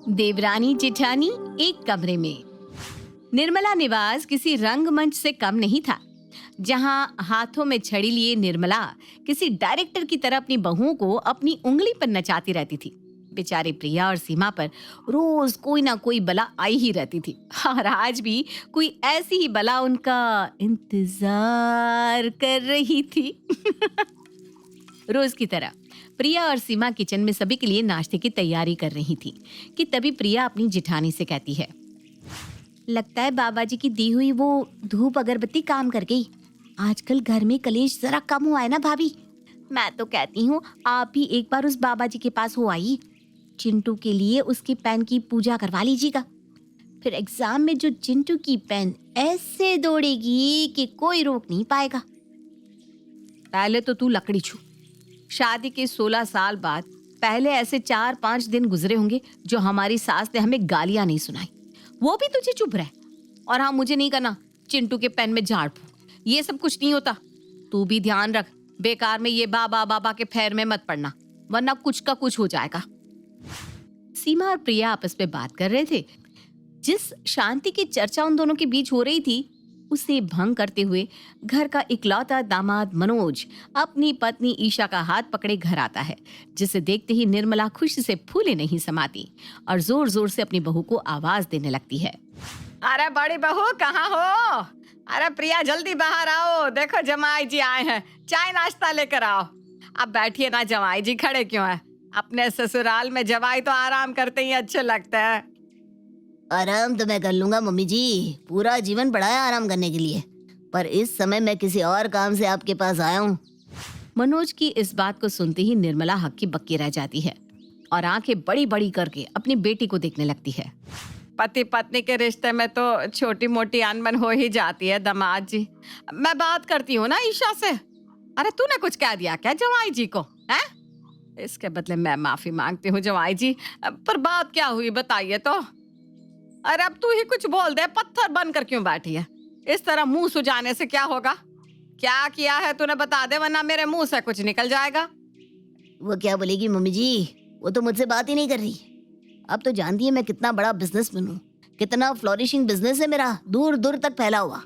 देवरानी जेठानी एक कमरे में। निर्मला निवास किसी रंगमंच से कम नहीं था, जहां हाथों में छड़ी लिए निर्मला किसी डायरेक्टर की तरह अपनी बहुओं को अपनी उंगली पर नचाती रहती थी। बेचारी प्रिया और सीमा पर रोज कोई ना कोई बला आई ही रहती थी, और आज भी कोई ऐसी ही बला उनका इंतजार कर रही थी। रोज की तरह प्रिया और सीमा किचन में सभी के लिए नाश्ते की तैयारी कर रही थी कि तभी प्रिया अपनी जिठानी से कहती है, लगता है बाबा जी की दी हुई वो धूप अगरबत्ती काम कर गई। आजकल घर में कलेश जरा कम हुआ है ना भाभी। मैं तो कहती हूँ आप भी एक बार उस बाबा जी के पास हो आई, चिंटू के लिए उसकी पेन की पूजा करवा लीजिएगा। फिर एग्जाम में जो चिंटू की पेन ऐसे दौड़ेगी कि कोई रोक नहीं पाएगा। पहले तो तू लकड़ी छू। शादी के 16 साल बाद पहले ऐसे 4-5 दिन गुजरे होंगे जो हमारी सास ने हमें गालियां नहीं सुनाई, वो भी तुझे चुप रहे। और हाँ, मुझे नहीं करना चिंटू के पेन में झाड़ फूंक, ये सब कुछ नहीं होता। तू भी ध्यान रख, बेकार में ये बाबा बाबा के फेर में मत पड़ना, वरना कुछ का कुछ हो जाएगा। सीमा और प्रिया आपस में बात कर रहे थे। जिस शांति की चर्चा उन दोनों के बीच हो रही थी, उसे भंग करते हुए घर का इकलौता दामाद मनोज अपनी पत्नी ईशा का हाथ पकड़े घर आता है, जिसे देखते ही निर्मला खुशी से फूले नहीं समाती और जोर जोर से अपनी बहू को आवाज देने लगती है। अरे बड़ी बहू कहाँ हो? अरे प्रिया जल्दी बाहर आओ, देखो जमाई जी आए हैं, चाय नाश्ता लेकर आओ। अब बैठिए ना, जमाई जी खड़े क्यों हैं? अपने ससुराल में जमाई तो आराम करते ही अच्छे लगते हैं। आराम तो मैं कर लूंगा मम्मी जी, पूरा जीवन पड़ा है आराम करने के लिए, पर इस समय मैं किसी और काम से आपके पास आया हूँ। मनोज की इस बात को सुनते ही निर्मला हक्की बक्की रह जाती है और आंखें बड़ी बड़ी करके अपनी बेटी को देखने लगती है। पति पत्नी के रिश्ते में तो छोटी मोटी अनबन हो ही जाती है दामाद जी। मैं बात करती हूँ ना ईशा से। अरे तूने कुछ कह दिया क्या जमाई जी को? है इसके बदले मैं माफी मांगती हूँ जमाई जी, पर बात क्या हुई बताइए तो। अरे अब तू ही कुछ बोल दे, पत्थर बनकर क्यों बैठी है? इस तरह मुंह सुजाने से क्या होगा? क्या किया है तूने बता दे, वरना मेरे मुंह से कुछ निकल जाएगा। वो क्या बोलेगी मम्मी जी, वो तो मुझसे बात ही नहीं कर रही। अब तो जानती है मैं कितना बड़ा बिजनेसमैन हूँ, कितना फ्लोरिशिंग बिजनेस है मेरा, दूर दूर तक फैला हुआ।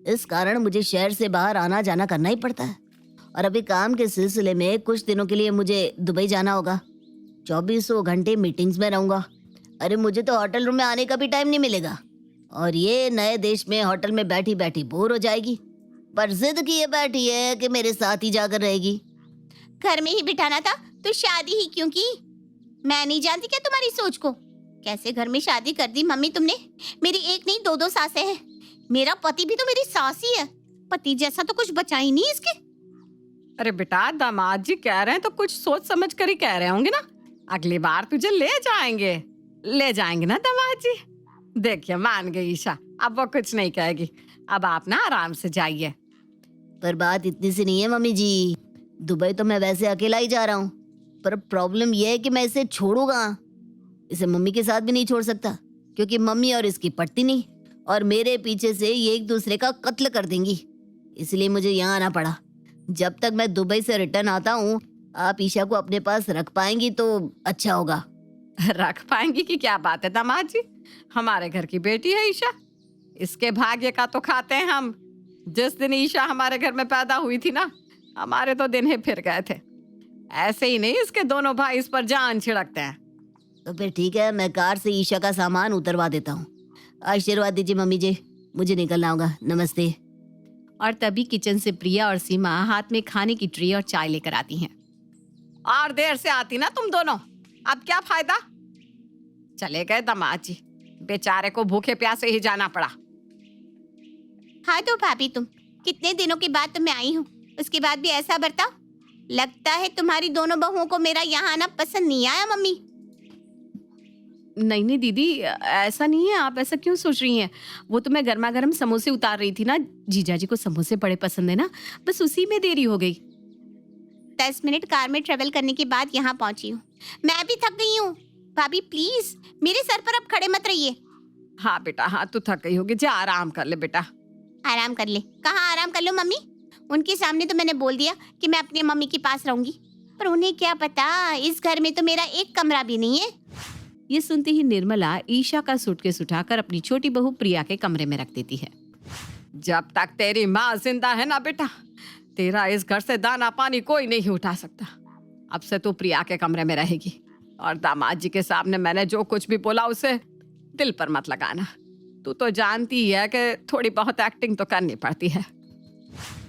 इस कारण मुझे शहर से बाहर आना जाना करना ही पड़ता है, और अभी काम के सिलसिले में कुछ दिनों के लिए मुझे दुबई जाना होगा। 2400 घंटे मीटिंग्स में रहूंगा। अरे मुझे तो होटल रूम में आने का भी टाइम नहीं मिलेगा, और ये नए देश में होटल में बैठी बैठी बोर हो जाएगी, पर जिद किए बैठी है कि मेरे साथ ही जाकर रहेगी। घर में ही बिठाना था तो शादी ही क्यों की? मैं नहीं जानती क्या तुम्हारी सोच को? कैसे घर में शादी कर दी मम्मी तुमने? मेरी एक नहीं दो सासें हैं। मेरा पति भी तो मेरी सास ही है, पति जैसा तो कुछ बचा ही नहीं इसके। अरे बेटा, दामाद जी कह रहे हैं तो कुछ सोच समझ कर ही कह रहे होंगे ना। अगली बार तुझे ले जाएंगे ना दामाद जी। देखिए मान गई ईशा, अब वो कुछ नहीं कहेगी। अब आप ना आराम से जाइए। पर बात इतनी सी नहीं है मम्मी जी, दुबई तो मैं वैसे अकेला ही जा रहा हूँ, पर प्रॉब्लम यह है कि मैं इसे छोड़ूंगा। इसे मम्मी के साथ भी नहीं छोड़ सकता, क्योंकि मम्मी और इसकी पटती नहीं, और मेरे पीछे से ये एक दूसरे का कत्ल कर देंगी। इसलिए मुझे यहाँ आना पड़ा। जब तक मैं दुबई से रिटर्न आता हूँ, आप ईशा को अपने पास रख पाएंगी तो अच्छा होगा। रख पाएंगी कि क्या बात है दामाद जी, हमारे घर की बेटी है ईशा, इसके भाग्य का तो खाते हैं हम। जिस दिन ईशा हमारे घर में पैदा हुई थी ना, हमारे तो दिन ही फिर गए थे। ऐसे ही नहीं इसके दोनों भाई इस पर जान छिड़कते हैं। तो फिर ठीक है, मैं कार से ईशा का सामान उतरवा देता हूँ। आशीर्वाद दीजिए मम्मी जी, मुझे निकलना होगा। नमस्ते। और तभी किचन से प्रिया और सीमा हाथ में खाने की ट्रे और चाय लेकर आती हैं। और देर से आती ना तुम दोनों, अब क्या फायदा? चले गए दामाद जी, बेचारे को भूखे प्यासे ही जाना पड़ा। हाँ तो भाभी, तुम कितने दिनों के बाद तो मैं आई हूँ, उसके बाद भी ऐसा बर्ताव? लगता है तुम्हारी दोनों बहुओं को मेरा यहाँ आना पसंद नहीं आया मम्मी। नहीं दीदी, ऐसा नहीं है। आप ऐसा क्यों सोच रही हैं? वो तो मैं गर्मा गर्म समोसे उतार रही थी ना, जीजा जी को समोसे बड़े पसंद है ना, बस उसी में देरी हो गई। 10 मिनट कार में ट्रेवल करने के बाद यहाँ पहुंची हूँ। मैं भी थक गई हूँ। भाभी प्लीज मेरे सर पर अब खड़े मत रहिए। हाँ बेटा, हाँ तू थक गई होगी, जा आराम कर ले बेटा। आराम कर ले? कहाँ आराम कर लो मम्मी? उनके सामने तो मैंने बोल दिया कि मैं अपनी मम्मी के पास रहूंगी, पर उन्हें क्या पता इस घर में तो मेरा एक कमरा भी नहीं है। ये सुनते ही निर्मला ईशा का सूटकेस उठाकर अपनी छोटी बहू प्रिया के कमरे में रख देती है। जब तक तेरी माँ जिंदा है ना बेटा, तेरा इस घर से दाना पानी कोई नहीं उठा सकता। अब से तू प्रिया के कमरे में रहेगी, और दामाद जी के सामने मैंने जो कुछ भी बोला उसे दिल पर मत लगाना। तू तो जानती ही है कि थोड़ी बहुत एक्टिंग तो करनी पड़ती है।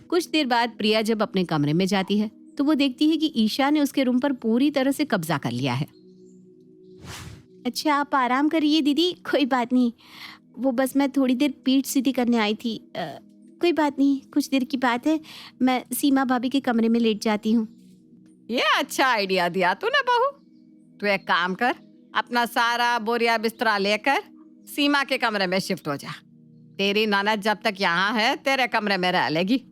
कुछ देर बाद प्रिया जब अपने कमरे में जाती है तो वो देखती है कि ईशा ने उसके रूम पर पूरी तरह से कब्जा कर लिया है। अच्छा, आप आराम करिए दीदी, कोई बात नहीं। वो बस मैं थोड़ी देर पीठ सीधी करने आई थी। कोई बात नहीं, कुछ देर की बात है। मैं सीमा भाभी के कमरे में लेट जाती हूँ। ये अच्छा आइडिया दिया तूने बहू। तू एक काम कर, अपना सारा बोरिया बिस्तरा लेकर सीमा के कमरे में शिफ्ट हो जा। तेरी ननद जब तक यहाँ है तेरे कमरे में रह लेगी।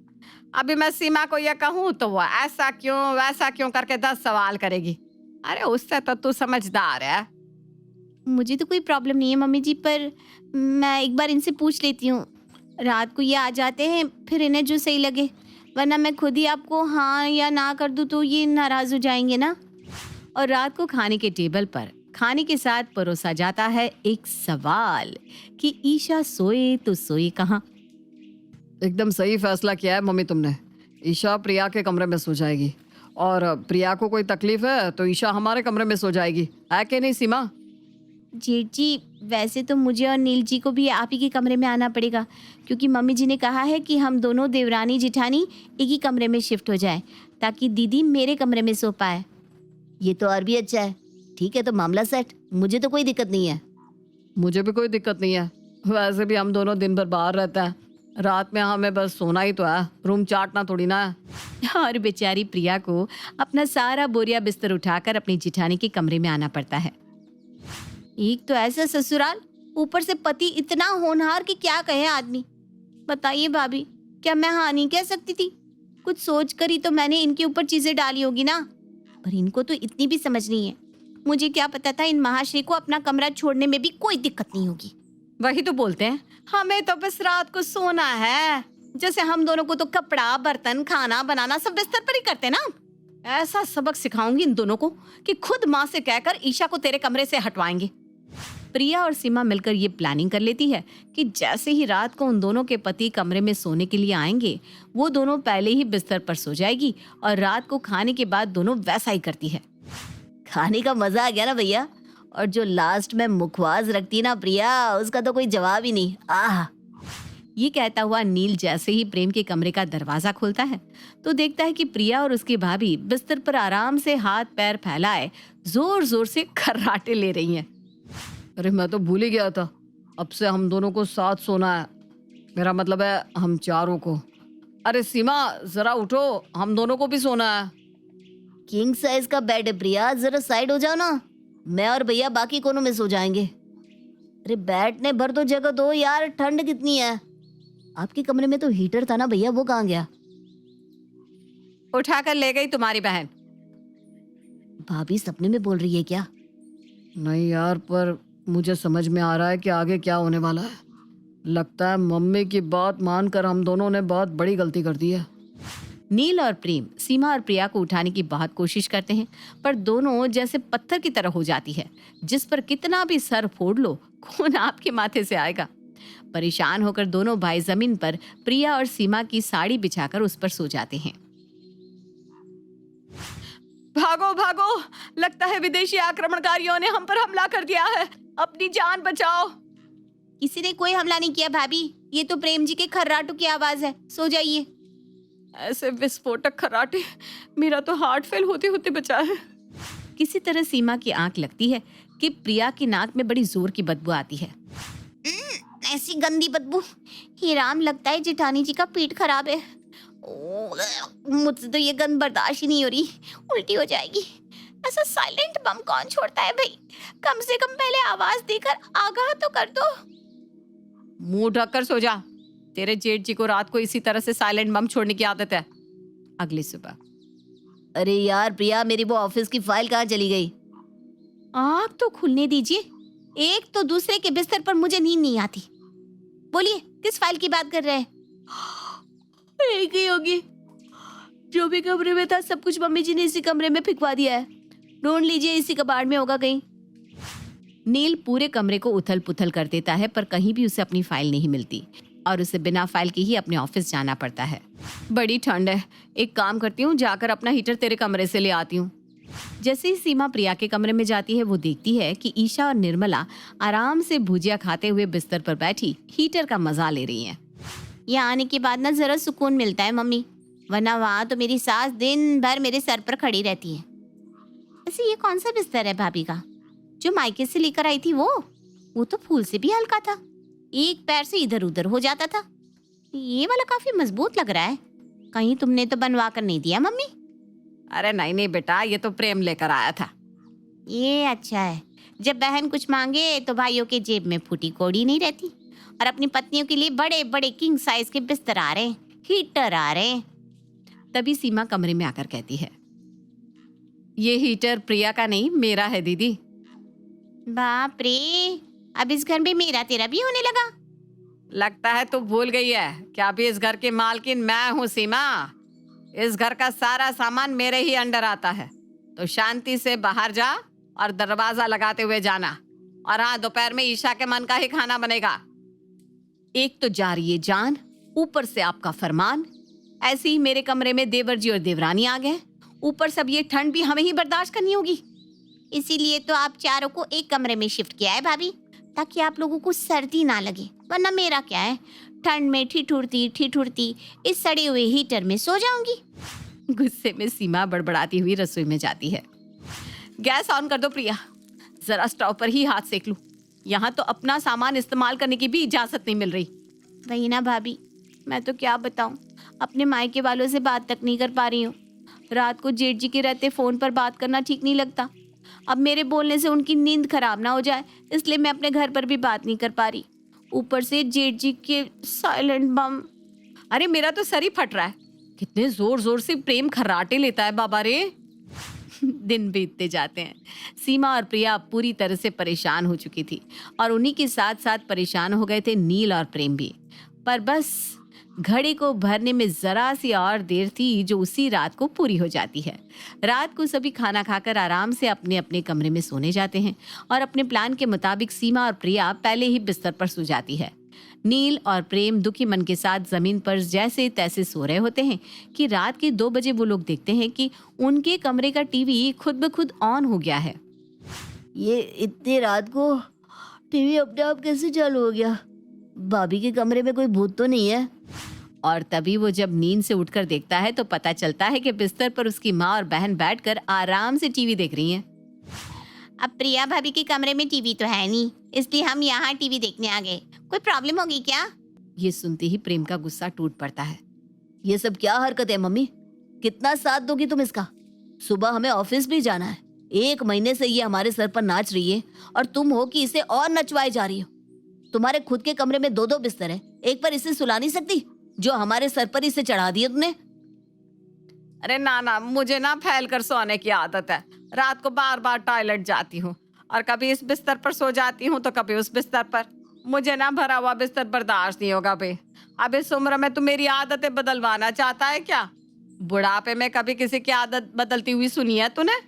अभी मैं सीमा को ये कहूँ तो वो ऐसा क्यों वैसा क्यों करके 10 सवाल करेगी। अरे उससे तो तू समझदार है। मुझे तो कोई प्रॉब्लम नहीं है मम्मी जी, पर मैं एक बार इनसे पूछ लेती हूँ। रात को ये आ जाते हैं, फिर इन्हें जो सही लगे, वरना मैं खुद ही आपको हाँ या ना कर दूँ तो ये नाराज़ हो जाएंगे ना। और रात को खाने के टेबल पर खाने के साथ परोसा जाता है एक सवाल कि ईशा सोए तो सोए कहाँ। एकदम सही फैसला किया है मम्मी तुमने। ईशा प्रिया के कमरे में सो जाएगी, और प्रिया को कोई तकलीफ है तो ईशा हमारे कमरे में सो जाएगी, है कि नहीं सीमा? जेठ जी, वैसे तो मुझे और नील जी को भी आप ही के कमरे में आना पड़ेगा, क्योंकि मम्मी जी ने कहा है कि हम दोनों देवरानी जिठानी एक ही कमरे में शिफ्ट हो जाए, ताकि दीदी मेरे कमरे में सो पाए। ये तो और भी अच्छा है। ठीक है, तो मामला सेट। मुझे तो कोई दिक्कत नहीं है। मुझे भी कोई दिक्कत नहीं है। वैसे भी हम दोनों दिन भर बाहर रहते हैं, रात में हमें बस सोना ही तो है, रूम चाटना थोड़ी ना है। और बेचारी प्रिया को अपना सारा बोरिया बिस्तर उठाकर अपनी जिठानी के कमरे में आना पड़ता है। एक तो ऐसा ससुराल, ऊपर से पति इतना होनहार कि क्या कहे आदमी। बताइए भाभी, क्या मैं हाँ नहीं कह सकती थी? कुछ सोच कर ही तो मैंने इनके ऊपर चीजें डाली होगी ना, पर इनको तो इतनी भी समझ नहीं है। मुझे क्या पता था इन महाशय को अपना कमरा छोड़ने में भी कोई दिक्कत नहीं होगी। वही तो बोलते हैं, हमें तो बस रात को सोना है। जैसे हम दोनों को तो कपड़ा बर्तन खाना बनाना सब बिस्तर पर ही करते ना। ऐसा सबक सिखाऊंगी इन दोनों को कि खुद माँ से कहकर ईशा को तेरे कमरे से हटवाएंगे। प्रिया और सीमा मिलकर ये प्लानिंग कर लेती है कि जैसे ही रात को उन दोनों के पति कमरे में सोने के लिए आएंगे, वो दोनों पहले ही बिस्तर पर सो जाएगी, और रात को खाने के बाद दोनों वैसा ही करती है। खाने का मजा आ गया ना भैया। और जो लास्ट में मुखवास रखती ना प्रिया, उसका तो कोई जवाब ही नहीं। आह! ये कहता हुआ नील जैसे ही प्रेम के कमरे का दरवाजा खोलता है तो देखता है कि प्रिया और उसकी भाभी बिस्तर पर आराम से हाथ पैर फैलाए जोर जोर से खर्राटे ले रही हैं। अरे मैं तो भूल ही गया था, अब से हम दोनों को साथ सोना है। मेरा मतलब है हम चारों को। अरे सीमा जरा उठो, हम दोनों को भी सोना है। किंग साइज का बेड है प्रिया, जरा साइड हो जाओ ना। मैं और भैया बाकी कोनों में सो जाएंगे। अरे बैठने भर तो जगह दो यार, ठंड कितनी है। आपके कमरे में तो हीटर था ना भैया, वो कहाँ गया? उठाकर ले गई तुम्हारी बहन। भाभी सपने में बोल रही है क्या? नहीं यार, पर मुझे समझ में आ रहा है कि आगे क्या होने वाला है। लगता है मम्मी की बात मानकर हम दोनों ने बहुत बड़ी गलती कर दी है। नील और प्रेम सीमा और प्रिया को उठाने की बहुत कोशिश करते हैं, पर दोनों जैसे पत्थर की तरह हो जाती है। जिस पर कितना भी सर फोड़ लो, खून आपके माथे से आएगा। परेशान होकर दोनों भाई जमीन पर प्रिया और सीमा की साड़ी बिछाकर उस पर सो जाते हैं। भागो भागो, लगता है विदेशी आक्रमणकारियों ने हम पर हमला कर दिया है। अपनी जान बचाओ। किसी ने कोई हमला नहीं किया भाभी, ये तो प्रेम जी के खर्राटों की आवाज है। सो जाइए। ऐसे विस्फोटक खर्राटे मेरा तो हार्ट फेल होते होते बचा है। किसी तरह सीमा की आंख लगती है कि प्रिया की नाक में बड़ी जोर की बदबू आती है। ऐसी गंदी बदबू। हे राम, लगता है जेठानी जी का पेट खराब है। मुझसे तो ये गंध बर्दाश्त ही नहीं हो रही, उल्टी हो जाएगी। ऐसा साइलेंट बम कौन छोड़ता है भाई? कम से कम पहले आवाज देकर आगाह तो कर दो। मुंह ढककर सो जा। तेरे जेठ जी को रात को इसी तरह से साइलेंट बम छोड़ने की आदत है। अगली सुबह। अरे यार प्रिया, मेरी वो ऑफिस की फाइल कहाँ चली गई? आँख तो खुलने दीजिए। एक तो दूसरे के बिस्तर पर मुझे नींद नहीं आती। बोलिए, किस फाइल की बात कर रहे हैं? एक ही होगी। जो भी कमरे में था सब कुछ मम्मी जी ने इसी कमरे में फिकवा दिया है। ढूंढ लीजिए, इसी कबाड़ में होगा कहीं। नील पूरे कमरे को उथल पुथल कर देता है, पर कहीं भी उसे अपनी फाइल नहीं मिलती और उसे बिना फाइल के ही अपने ऑफिस जाना पड़ता है। बड़ी ठंड है, एक काम करती हूँ, जाकर अपना हीटर तेरे कमरे से ले आती हूँ। जैसे ही सीमा प्रिया के कमरे में जाती है, वो देखती है कि ईशा और निर्मला आराम से भुजिया खाते हुए बिस्तर पर बैठी हीटर का मजा ले रही हैं। यहाँ आने के बाद ना जरा सुकून मिलता है मम्मी, वरना वहाँ तो मेरी सास दिन भर मेरे सर पर खड़ी रहती है। ऐसे ये कौन सा बिस्तर है भाभी का जो मायके से लेकर आई थी? वो तो फूल से भी हल्का था, एक पैर से इधर उधर हो जाता था। ये वाला काफी मजबूत लग रहा है, कहीं तुमने तो बनवा कर नहीं दिया मम्मी? अरे नहीं नहीं बेटा, ये तो प्रेम लेकर आया था। ये अच्छा है, जब बहन कुछ मांगे तो भाइयों के जेब में फूटी कौड़ी नहीं रहती। और अपनी पत्नियों के लिए बड़े बड़े किंग साइज के बिस्तर आ रहे हैं, हीटर आ रहे हैं। तभी सीमा कमरे में आकर कहती है, ये हीटर प्रिया का नहीं, मेरा है दीदी। बाप रे, अब इस घर में मेरा तेरा भी होने लगा। लगता है तू भूल गई है कि अभी इस घर की मालकिन मैं हूँ सीमा। इस घर का सारा सामान मेरे ही अंडर आता है, तो शांति से बाहर जा और दरवाजा लगाते हुए जाना। और हाँ, दोपहर में ईशा के मन का ही खाना बनेगा। एक तो जा रही है जान, ऊपर से आपका फरमान। ऐसे ही मेरे कमरे में देवर जी और देवरानी आ गए, ऊपर सब ये ठंड भी हमें ही बर्दाश्त करनी होगी। इसीलिए तो आप चारों को एक कमरे में शिफ्ट किया है भाभी, ताकि आप लोगों को सर्दी ना लगे। वरना मेरा क्या है, ठंड में ठिठुरती इस सड़े हुए हीटर में सो जाऊंगी। गुस्से में सीमा बड़बड़ाती हुई रसोई में जाती है। गैस ऑन कर दो प्रिया, जरा स्टोव पर ही हाथ सेक लूं। यहाँ तो अपना सामान इस्तेमाल करने की भी इजाजत नहीं मिल रही। वही ना भाभी, मैं तो क्या बताऊं, अपने मायके वालों से बात तक नहीं कर पा रही हूँ। रात को जेठ जी के रहते फोन पर बात करना ठीक नहीं लगता। अब मेरे बोलने से उनकी नींद खराब ना हो जाए, इसलिए मैं अपने घर पर भी बात नहीं कर पा रही। ऊपर से जेठ जी के साइलेंट बम। अरे मेरा तो सर ही फट रहा है, कितने जोर जोर से प्रेम खर्राटे लेता है बाबा रे। दिन बीतते जाते हैं। सीमा और प्रिया पूरी तरह से परेशान हो चुकी थी और उन्हीं के साथ साथ परेशान हो गए थे नील और प्रेम भी। पर बस घड़ी को भरने में जरा सी और देर थी जो उसी रात को पूरी हो जाती है। रात को सभी खाना खाकर आराम से अपने अपने कमरे में सोने जाते हैं और अपने प्लान के मुताबिक सीमा और प्रिया पहले ही बिस्तर पर सो जाती है। नील और प्रेम दुखी मन के साथ जमीन पर जैसे तैसे सो रहे होते हैं कि रात के 2 बजे वो लोग देखते हैं कि उनके कमरे का टीवी खुद ब खुद ऑन हो गया है। ये इतनी रात को टीवी अपने आप कैसे चालू हो गया? भाभी के कमरे में कोई भूत तो नहीं है? और तभी वो जब नींद से उठकर देखता है तो पता चलता है कि बिस्तर पर उसकी माँ और बहन बैठकर आराम से टीवी देख रही हैं। अब प्रिया भाभी के कमरे में टीवी तो है नहीं, इसलिए हम यहाँ टीवी देखने आ गए। कोई प्रॉब्लम होगी क्या? ये सुनते ही प्रेम का गुस्सा टूट पड़ता है। ये सब क्या हरकत है मम्मी? कितना साथ दोगी तुम इसका? सुबह हमें ऑफिस भी जाना है। 1 महीने से ये हमारे सर पर नाच रही है और तुम हो कि इसे और नचवाए जा रही हो। तुम्हारे खुद के कमरे में 2-2 बिस्तर है, एक पर इसे सुला नहीं सकती जो हमारे सर पर इसे चढ़ा दिया तुमने? अरे ना ना, मुझे ना फैल कर सोने की आदत है। रात को बार बार टॉयलेट जाती हूँ और कभी इस बिस्तर पर सो जाती हूँ तो कभी उस बिस्तर पर। मुझे ना भरा हुआ बिस्तर बर्दाश्त नहीं होगा बे। अब इस उम्र में तू मेरी आदतें बदलवाना चाहता है क्या? बुढ़ापे में कभी किसी की आदत बदलती हुई सुनी है तूने?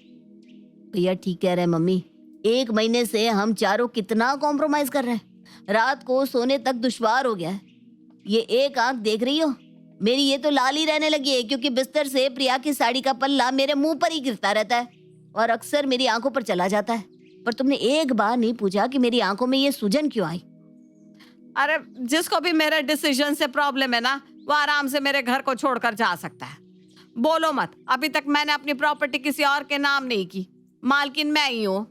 भैया ठीक कह रहे हैं मम्मी। 1 महीने से हम चारों कितना कॉम्प्रोमाइज कर रहे हैं, रात को सोने तक दुश्वार हो गया है। ये एक आंख देख रही हो, मेरी ये तो लाल ही रहने लगी है क्योंकि बिस्तर से प्रिया की साड़ी का पल्ला मेरे मुंह पर ही गिरता रहता है और अक्सर मेरी आंखों पर चला जाता है। पर तुमने एक बार नहीं पूछा कि मेरी आंखों में ये सूजन क्यों आई? अरे जिसको भी मेरे डिसीजन से प्रॉब्लम है ना, वो आराम से मेरे घर को छोड़कर जा सकता है। बोलो मत, अभी तक मैंने अपनी प्रॉपर्टी किसी और के नाम नहीं की, मालकिन मैं ही हूँ।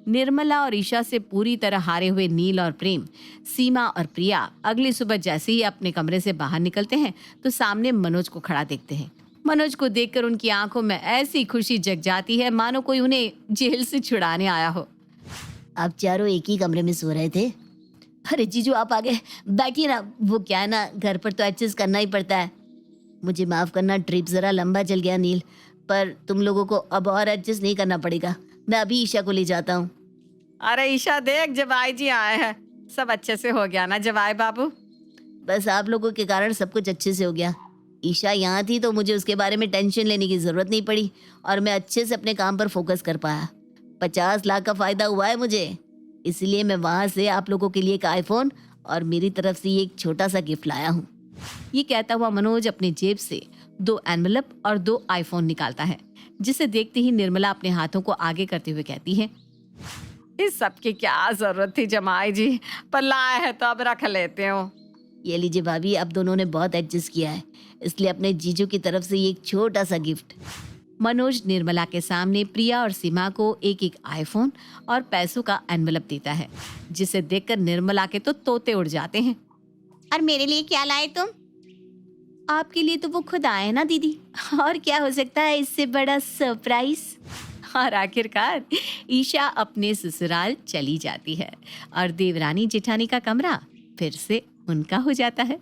निर्मला और ईशा से पूरी तरह हारे हुए नील और प्रेम, सीमा और प्रिया अगली सुबह जैसे ही अपने कमरे से बाहर निकलते हैं तो सामने मनोज को खड़ा देखते हैं। मनोज को देखकर उनकी आंखों में ऐसी खुशी जग जाती है मानो कोई उन्हें जेल से छुड़ाने आया हो। आप चारों एक ही कमरे में सो रहे थे? अरे जीजू आप आ गए, बैठिए ना। वो क्या है ना, घर पर तो एडजस्ट करना ही पड़ता है। मुझे माफ करना, ट्रिप जरा लंबा चल गया नील, पर तुम लोगों को अब और एडजस्ट नहीं करना पड़ेगा। मैं अभी ईशा को ले जाता हूँ। अरे ईशा देख, जवाई जी आए हैं। सब अच्छे से हो गया ना जवाई बाबू? बस आप लोगों के कारण सब कुछ अच्छे से हो गया। ईशा यहाँ थी तो मुझे उसके बारे में टेंशन लेने की जरूरत नहीं पड़ी और मैं अच्छे से अपने काम पर फोकस कर पाया। 50 लाख का फायदा हुआ है मुझे। इसलिए मैं वहां से आप लोगों के लिए एक आईफोन और मेरी तरफ से ये एक छोटा सा गिफ्ट लाया हूँ। ये कहता हुआ मनोज अपनी जेब से 2 एनवलप और 2 आईफोन निकालता है, जिसे देखते ही निर्मला अपने हाथों को आगे करते हुए कहती है, इस सब की क्या जरूरत थी जमाई जी, पर लाए है तो अब रख लेते हो। ये लीजिए भाभी, अब दोनों ने बहुत एडजस्ट किया है, इसलिए अपने जीजू की तरफ से ये एक छोटा सा गिफ्ट। मनोज निर्मला के सामने प्रिया और सीमा को एक एक आईफोन और पैसों का एनवलप देता है, जिसे देखकर निर्मला के तो तोते उड़ जाते हैं। और मेरे लिए क्या लाए तुम? आपके लिए तो वो खुद आए ना दीदी, और क्या हो सकता है इससे बड़ा सरप्राइज। और आखिरकार ईशा अपने ससुराल चली जाती है और देवरानी जेठानी का कमरा फिर से उनका हो जाता है।